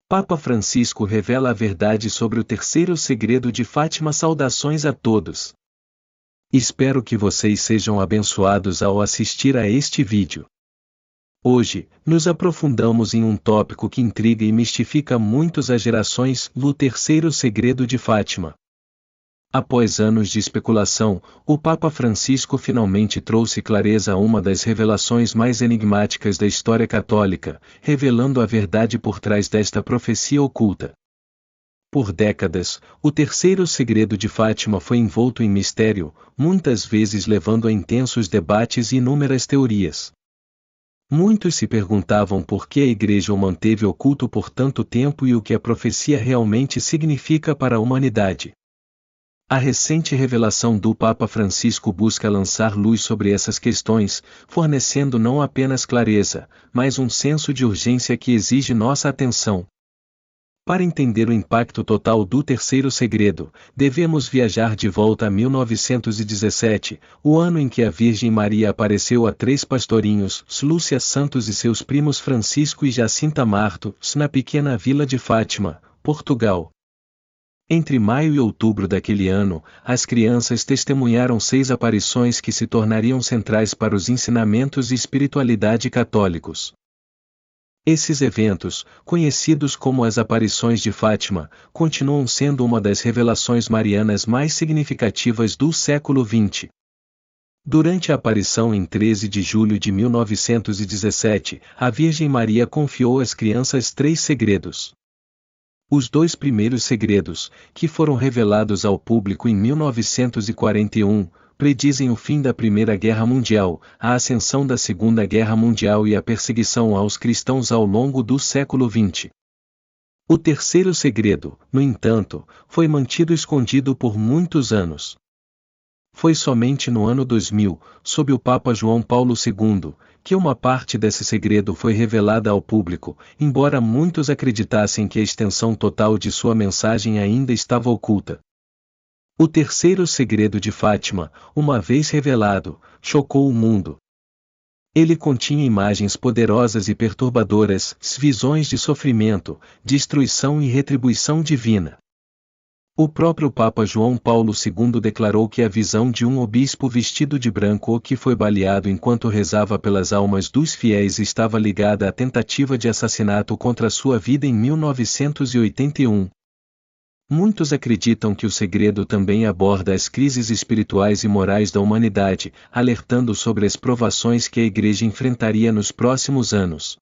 Papa Francisco revela a verdade sobre o terceiro segredo de Fátima. Saudações a todos. Espero que vocês sejam abençoados ao assistir a este vídeo. Hoje, nos aprofundamos em um tópico que intriga e mistifica muitas gerações, o terceiro segredo de Fátima. Após anos de especulação, o Papa Francisco finalmente trouxe clareza a uma das revelações mais enigmáticas da história católica, revelando a verdade por trás desta profecia oculta. Por décadas, o terceiro segredo de Fátima foi envolto em mistério, muitas vezes levando a intensos debates e inúmeras teorias. Muitos se perguntavam por que a Igreja o manteve oculto por tanto tempo e o que a profecia realmente significa para a humanidade. A recente revelação do Papa Francisco busca lançar luz sobre essas questões, fornecendo não apenas clareza, mas um senso de urgência que exige nossa atenção. Para entender o impacto total do terceiro segredo, devemos viajar de volta a 1917, o ano em que a Virgem Maria apareceu a 3 pastorinhos, Lúcia Santos e seus primos Francisco e Jacinta Marto, na pequena vila de Fátima, Portugal. Entre maio e outubro daquele ano, as crianças testemunharam 6 aparições que se tornariam centrais para os ensinamentos e espiritualidade católicos. Esses eventos, conhecidos como as aparições de Fátima, continuam sendo uma das revelações marianas mais significativas do século XX. Durante a aparição em 13 de julho de 1917, a Virgem Maria confiou às crianças 3 segredos. Os 2 primeiros segredos, que foram revelados ao público em 1941, predizem o fim da Primeira Guerra Mundial, a ascensão da Segunda Guerra Mundial e a perseguição aos cristãos ao longo do século XX. O terceiro segredo, no entanto, foi mantido escondido por muitos anos. Foi somente no ano 2000, sob o Papa João Paulo II, que uma parte desse segredo foi revelada ao público, embora muitos acreditassem que a extensão total de sua mensagem ainda estava oculta. O terceiro segredo de Fátima, uma vez revelado, chocou o mundo. Ele continha imagens poderosas e perturbadoras, visões de sofrimento, destruição e retribuição divina. O próprio Papa João Paulo II declarou que a visão de um obispo vestido de branco ou que foi baleado enquanto rezava pelas almas dos fiéis estava ligada à tentativa de assassinato contra sua vida em 1981. Muitos acreditam que o segredo também aborda as crises espirituais e morais da humanidade, alertando sobre as provações que a Igreja enfrentaria nos próximos anos.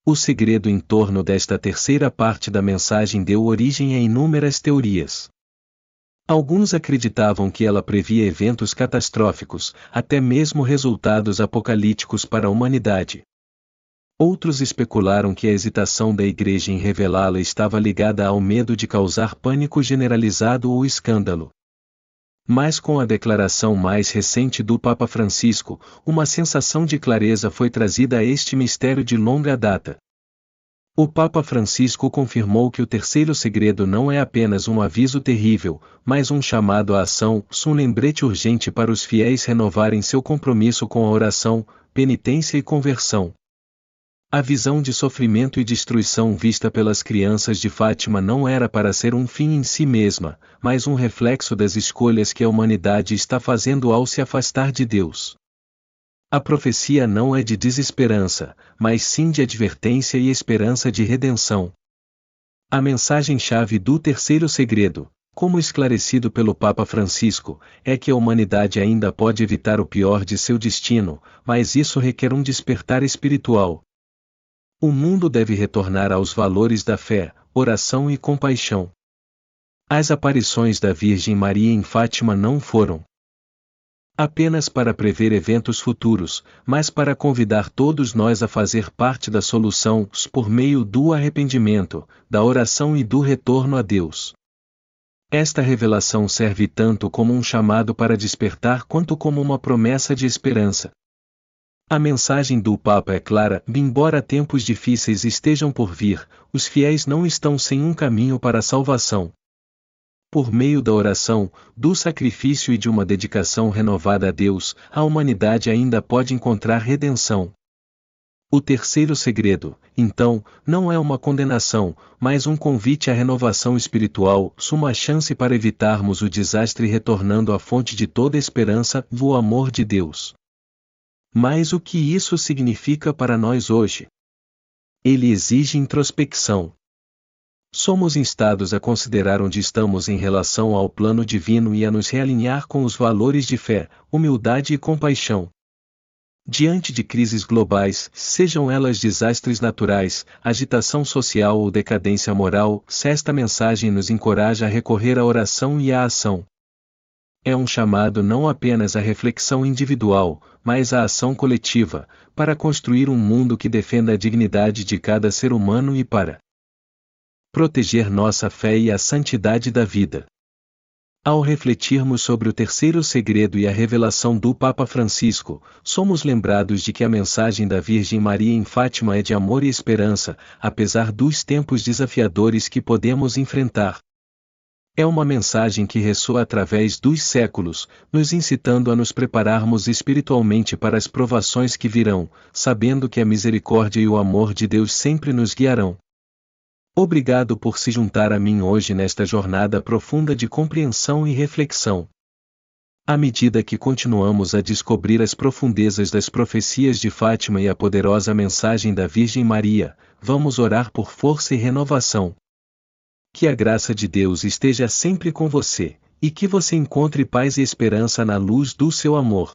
O segredo em torno desta terceira parte da mensagem deu origem a inúmeras teorias. Alguns acreditavam que ela previa eventos catastróficos, até mesmo resultados apocalípticos para a humanidade. Outros especularam que a hesitação da Igreja em revelá-la estava ligada ao medo de causar pânico generalizado ou escândalo. Mas com a declaração mais recente do Papa Francisco, uma sensação de clareza foi trazida a este mistério de longa data. O Papa Francisco confirmou que o terceiro segredo não é apenas um aviso terrível, mas um chamado à ação, um lembrete urgente para os fiéis renovarem seu compromisso com a oração, penitência e conversão. A visão de sofrimento e destruição vista pelas crianças de Fátima não era para ser um fim em si mesma, mas um reflexo das escolhas que a humanidade está fazendo ao se afastar de Deus. A profecia não é de desesperança, mas sim de advertência e esperança de redenção. A mensagem-chave do terceiro segredo, como esclarecido pelo Papa Francisco, é que a humanidade ainda pode evitar o pior de seu destino, mas isso requer um despertar espiritual. O mundo deve retornar aos valores da fé, oração e compaixão. As aparições da Virgem Maria em Fátima não foram apenas para prever eventos futuros, mas para convidar todos nós a fazer parte da solução, por meio do arrependimento, da oração e do retorno a Deus. Esta revelação serve tanto como um chamado para despertar quanto como uma promessa de esperança. A mensagem do Papa é clara: embora tempos difíceis estejam por vir, os fiéis não estão sem um caminho para a salvação. Por meio da oração, do sacrifício e de uma dedicação renovada a Deus, a humanidade ainda pode encontrar redenção. O terceiro segredo, então, não é uma condenação, mas um convite à renovação espiritual, uma chance para evitarmos o desastre retornando à fonte de toda esperança, o amor de Deus. Mas o que isso significa para nós hoje? Ele exige introspecção. Somos instados a considerar onde estamos em relação ao plano divino e a nos realinhar com os valores de fé, humildade e compaixão. Diante de crises globais, sejam elas desastres naturais, agitação social ou decadência moral, esta mensagem nos encoraja a recorrer à oração e à ação. É um chamado não apenas à reflexão individual, mas à ação coletiva, para construir um mundo que defenda a dignidade de cada ser humano e para proteger nossa fé e a santidade da vida. Ao refletirmos sobre o terceiro segredo e a revelação do Papa Francisco, somos lembrados de que a mensagem da Virgem Maria em Fátima é de amor e esperança, apesar dos tempos desafiadores que podemos enfrentar. É uma mensagem que ressoa através dos séculos, nos incitando a nos prepararmos espiritualmente para as provações que virão, sabendo que a misericórdia e o amor de Deus sempre nos guiarão. Obrigado por se juntar a mim hoje nesta jornada profunda de compreensão e reflexão. À medida que continuamos a descobrir as profundezas das profecias de Fátima e a poderosa mensagem da Virgem Maria, vamos orar por força e renovação. Que a graça de Deus esteja sempre com você, e que você encontre paz e esperança na luz do seu amor.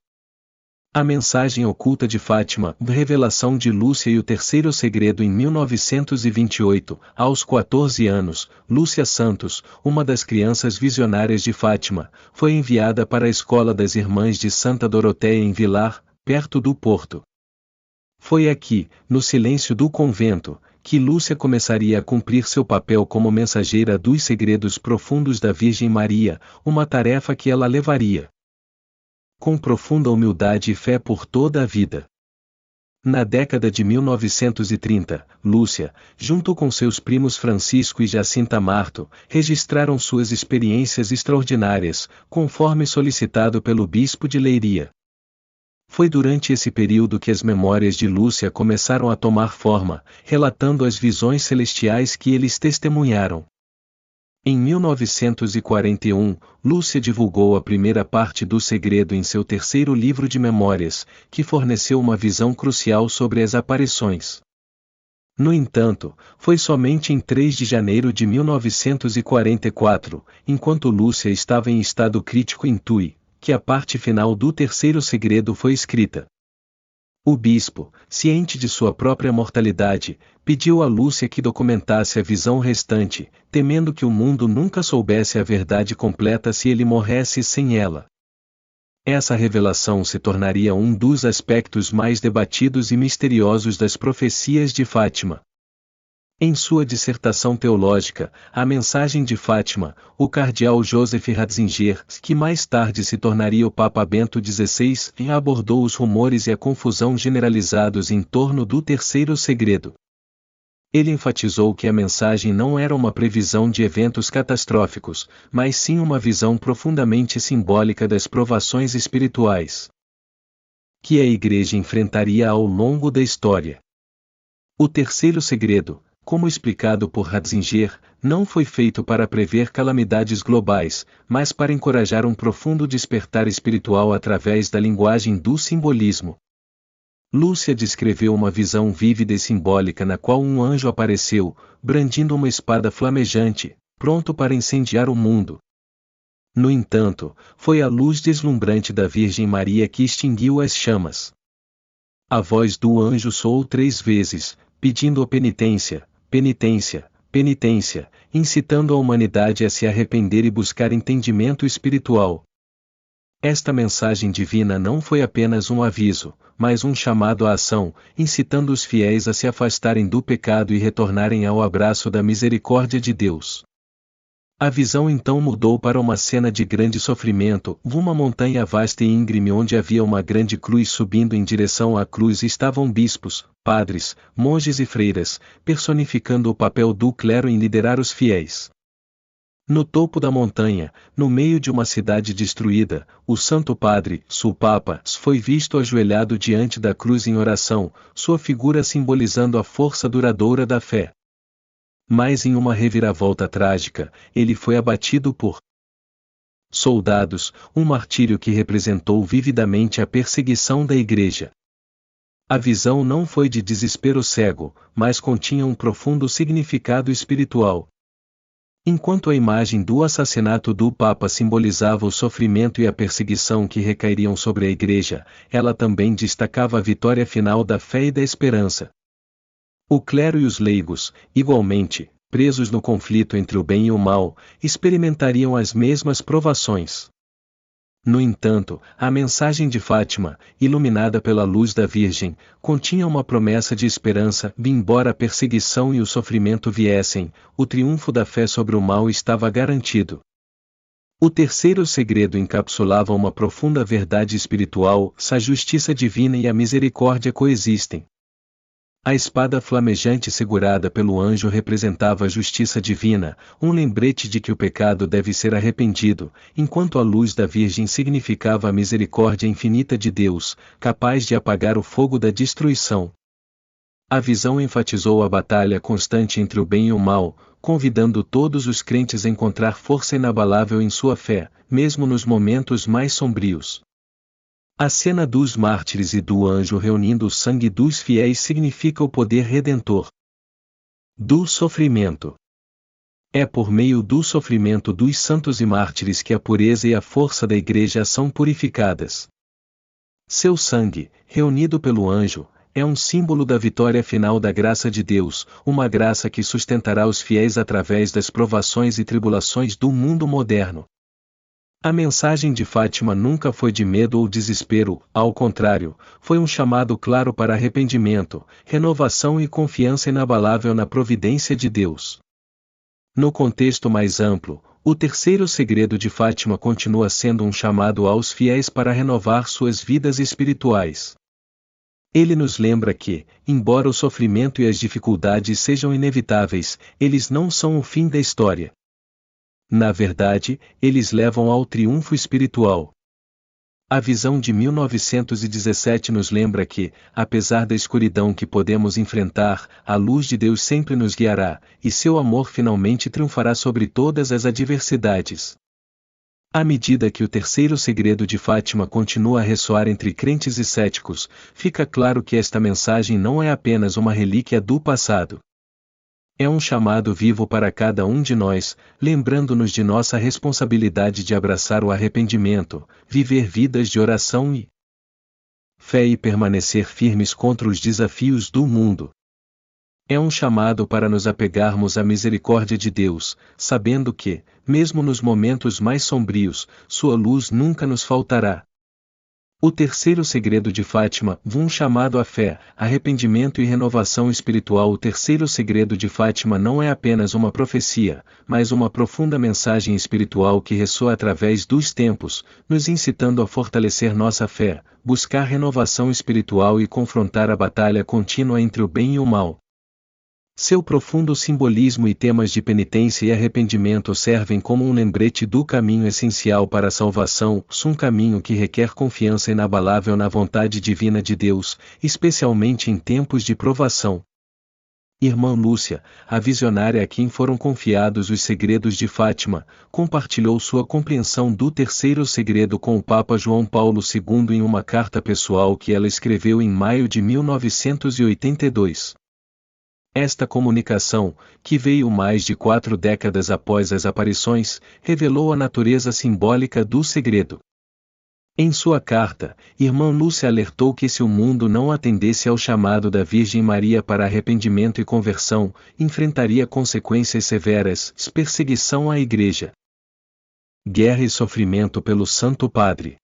A mensagem oculta de Fátima, revelação de Lúcia e o terceiro segredo em 1928, aos 14 anos, Lúcia Santos, uma das crianças visionárias de Fátima, foi enviada para a escola das Irmãs de Santa Doroteia em Vilar, perto do Porto. Foi aqui, no silêncio do convento, que Lúcia começaria a cumprir seu papel como mensageira dos segredos profundos da Virgem Maria, uma tarefa que ela levaria com profunda humildade e fé por toda a vida. Na década de 1930, Lúcia, junto com seus primos Francisco e Jacinta Marto, registraram suas experiências extraordinárias, conforme solicitado pelo bispo de Leiria. Foi durante esse período que as memórias de Lúcia começaram a tomar forma, relatando as visões celestiais que eles testemunharam. Em 1941, Lúcia divulgou a primeira parte do segredo em seu terceiro livro de memórias, que forneceu uma visão crucial sobre as aparições. No entanto, foi somente em 3 de janeiro de 1944, enquanto Lúcia estava em estado crítico em Tui, que a parte final do terceiro segredo foi escrita. O bispo, ciente de sua própria mortalidade, pediu a Lúcia que documentasse a visão restante, temendo que o mundo nunca soubesse a verdade completa se ele morresse sem ela. Essa revelação se tornaria um dos aspectos mais debatidos e misteriosos das profecias de Fátima. Em sua dissertação teológica, A Mensagem de Fátima, o cardeal Joseph Ratzinger, que mais tarde se tornaria o Papa Bento XVI, abordou os rumores e a confusão generalizados em torno do terceiro segredo. Ele enfatizou que a mensagem não era uma previsão de eventos catastróficos, mas sim uma visão profundamente simbólica das provações espirituais que a Igreja enfrentaria ao longo da história. O terceiro segredo, como explicado por Ratzinger, não foi feito para prever calamidades globais, mas para encorajar um profundo despertar espiritual através da linguagem do simbolismo. Lúcia descreveu uma visão vívida e simbólica na qual um anjo apareceu, brandindo uma espada flamejante, pronto para incendiar o mundo. No entanto, foi a luz deslumbrante da Virgem Maria que extinguiu as chamas. A voz do anjo soou 3 vezes, pedindo a penitência, penitência, penitência, incitando a humanidade a se arrepender e buscar entendimento espiritual. Esta mensagem divina não foi apenas um aviso, mas um chamado à ação, incitando os fiéis a se afastarem do pecado e retornarem ao abraço da misericórdia de Deus. A visão então mudou para uma cena de grande sofrimento, uma montanha vasta e íngreme onde havia uma grande cruz subindo em direção à cruz estavam bispos, padres, monges e freiras, personificando o papel do clero em liderar os fiéis. No topo da montanha, no meio de uma cidade destruída, o Santo Padre, o Papa, foi visto ajoelhado diante da cruz em oração, sua figura simbolizando a força duradoura da fé. Mas em uma reviravolta trágica, ele foi abatido por soldados, um martírio que representou vividamente a perseguição da Igreja. A visão não foi de desespero cego, mas continha um profundo significado espiritual. Enquanto a imagem do assassinato do Papa simbolizava o sofrimento e a perseguição que recairiam sobre a Igreja, ela também destacava a vitória final da fé e da esperança. O clero e os leigos, igualmente, presos no conflito entre o bem e o mal, experimentariam as mesmas provações. No entanto, a mensagem de Fátima, iluminada pela luz da Virgem, continha uma promessa de esperança. Embora a perseguição e o sofrimento viessem, o triunfo da fé sobre o mal estava garantido. O terceiro segredo encapsulava uma profunda verdade espiritual: a justiça divina e a misericórdia coexistem. A espada flamejante segurada pelo anjo representava a justiça divina, um lembrete de que o pecado deve ser arrependido, enquanto a luz da Virgem significava a misericórdia infinita de Deus, capaz de apagar o fogo da destruição. A visão enfatizou a batalha constante entre o bem e o mal, convidando todos os crentes a encontrar força inabalável em sua fé, mesmo nos momentos mais sombrios. A cena dos mártires e do anjo reunindo o sangue dos fiéis significa o poder redentor do sofrimento. É por meio do sofrimento dos santos e mártires que a pureza e a força da Igreja são purificadas. Seu sangue, reunido pelo anjo, é um símbolo da vitória final da graça de Deus, uma graça que sustentará os fiéis através das provações e tribulações do mundo moderno. A mensagem de Fátima nunca foi de medo ou desespero, ao contrário, foi um chamado claro para arrependimento, renovação e confiança inabalável na providência de Deus. No contexto mais amplo, o terceiro segredo de Fátima continua sendo um chamado aos fiéis para renovar suas vidas espirituais. Ele nos lembra que, embora o sofrimento e as dificuldades sejam inevitáveis, eles não são o fim da história. Na verdade, eles levam ao triunfo espiritual. A visão de 1917 nos lembra que, apesar da escuridão que podemos enfrentar, a luz de Deus sempre nos guiará, e seu amor finalmente triunfará sobre todas as adversidades. À medida que o terceiro segredo de Fátima continua a ressoar entre crentes e céticos, fica claro que esta mensagem não é apenas uma relíquia do passado. É um chamado vivo para cada um de nós, lembrando-nos de nossa responsabilidade de abraçar o arrependimento, viver vidas de oração e fé e permanecer firmes contra os desafios do mundo. É um chamado para nos apegarmos à misericórdia de Deus, sabendo que, mesmo nos momentos mais sombrios, sua luz nunca nos faltará. O terceiro segredo de Fátima, um chamado à fé, arrependimento e renovação espiritual. O terceiro segredo de Fátima não é apenas uma profecia, mas uma profunda mensagem espiritual que ressoa através dos tempos, nos incitando a fortalecer nossa fé, buscar renovação espiritual e confrontar a batalha contínua entre o bem e o mal. Seu profundo simbolismo e temas de penitência e arrependimento servem como um lembrete do caminho essencial para a salvação, um caminho que requer confiança inabalável na vontade divina de Deus, especialmente em tempos de provação. Irmã Lúcia, a visionária a quem foram confiados os segredos de Fátima, compartilhou sua compreensão do terceiro segredo com o Papa João Paulo II em uma carta pessoal que ela escreveu em maio de 1982. Esta comunicação, que veio mais de 4 décadas após as aparições, revelou a natureza simbólica do segredo. Em sua carta, Irmã Lúcia alertou que se o mundo não atendesse ao chamado da Virgem Maria para arrependimento e conversão, enfrentaria consequências severas, perseguição à Igreja, guerra e sofrimento pelo Santo Padre.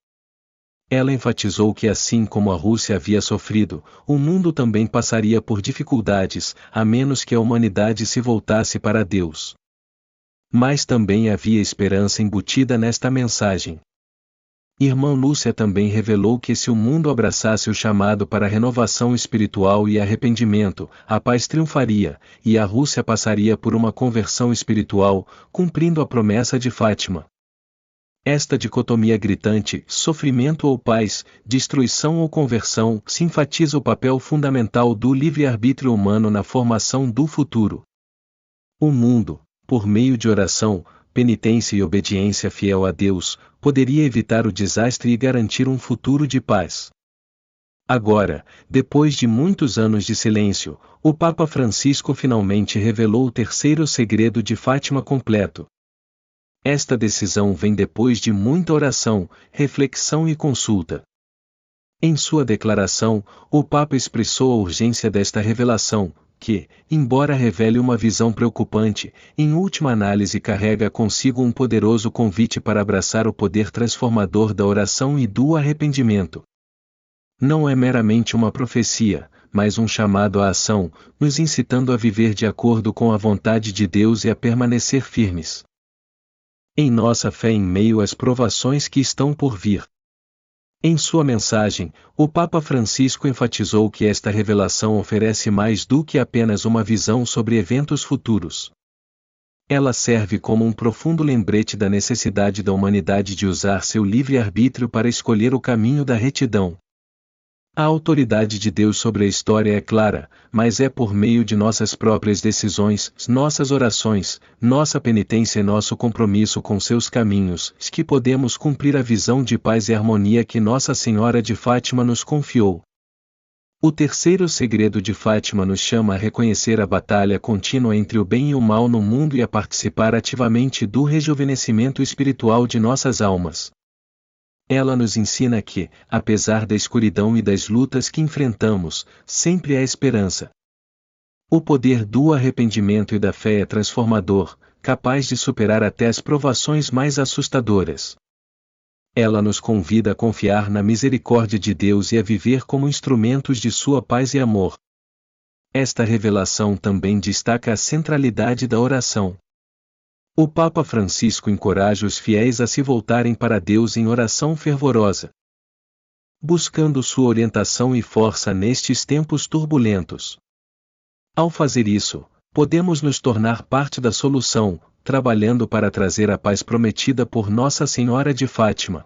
Ela enfatizou que assim como a Rússia havia sofrido, o mundo também passaria por dificuldades, a menos que a humanidade se voltasse para Deus. Mas também havia esperança embutida nesta mensagem. Irmã Lúcia também revelou que se o mundo abraçasse o chamado para renovação espiritual e arrependimento, a paz triunfaria, e a Rússia passaria por uma conversão espiritual, cumprindo a promessa de Fátima. Esta dicotomia gritante, sofrimento ou paz, destruição ou conversão, enfatiza o papel fundamental do livre-arbítrio humano na formação do futuro. O mundo, por meio de oração, penitência e obediência fiel a Deus, poderia evitar o desastre e garantir um futuro de paz. Agora, depois de muitos anos de silêncio, o Papa Francisco finalmente revelou o terceiro segredo de Fátima completo. Esta decisão vem depois de muita oração, reflexão e consulta. Em sua declaração, o Papa expressou a urgência desta revelação, que, embora revele uma visão preocupante, em última análise carrega consigo um poderoso convite para abraçar o poder transformador da oração e do arrependimento. Não é meramente uma profecia, mas um chamado à ação, nos incitando a viver de acordo com a vontade de Deus e a permanecer firmes em nossa fé em meio às provações que estão por vir. Em sua mensagem, o Papa Francisco enfatizou que esta revelação oferece mais do que apenas uma visão sobre eventos futuros. Ela serve como um profundo lembrete da necessidade da humanidade de usar seu livre-arbítrio para escolher o caminho da retidão. A autoridade de Deus sobre a história é clara, mas é por meio de nossas próprias decisões, nossas orações, nossa penitência e nosso compromisso com seus caminhos, que podemos cumprir a visão de paz e harmonia que Nossa Senhora de Fátima nos confiou. O terceiro segredo de Fátima nos chama a reconhecer a batalha contínua entre o bem e o mal no mundo e a participar ativamente do rejuvenescimento espiritual de nossas almas. Ela nos ensina que, apesar da escuridão e das lutas que enfrentamos, sempre há esperança. O poder do arrependimento e da fé é transformador, capaz de superar até as provações mais assustadoras. Ela nos convida a confiar na misericórdia de Deus e a viver como instrumentos de sua paz e amor. Esta revelação também destaca a centralidade da oração. O Papa Francisco encoraja os fiéis a se voltarem para Deus em oração fervorosa, buscando sua orientação e força nestes tempos turbulentos. Ao fazer isso, podemos nos tornar parte da solução, trabalhando para trazer a paz prometida por Nossa Senhora de Fátima.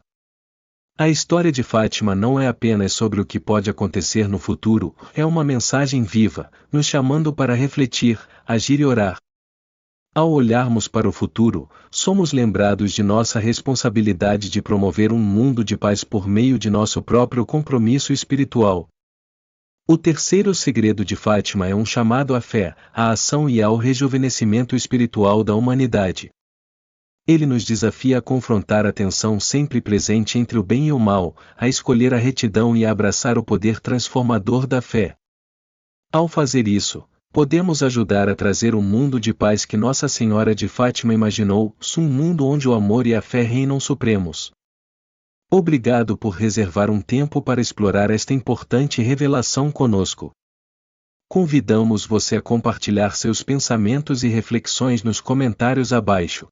A história de Fátima não é apenas sobre o que pode acontecer no futuro, é uma mensagem viva, nos chamando para refletir, agir e orar. Ao olharmos para o futuro, somos lembrados de nossa responsabilidade de promover um mundo de paz por meio de nosso próprio compromisso espiritual. O terceiro segredo de Fátima é um chamado à fé, à ação e ao rejuvenescimento espiritual da humanidade. Ele nos desafia a confrontar a tensão sempre presente entre o bem e o mal, a escolher a retidão e a abraçar o poder transformador da fé. Ao fazer isso, podemos ajudar a trazer o mundo de paz que Nossa Senhora de Fátima imaginou, um mundo onde o amor e a fé reinam supremos. Obrigado por reservar um tempo para explorar esta importante revelação conosco. Convidamos você a compartilhar seus pensamentos e reflexões nos comentários abaixo.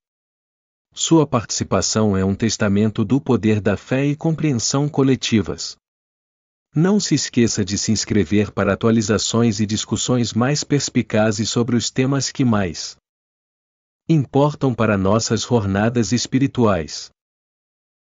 Sua participação é um testamento do poder da fé e compreensão coletivas. Não se esqueça de se inscrever para atualizações e discussões mais perspicazes sobre os temas que mais importam para nossas jornadas espirituais.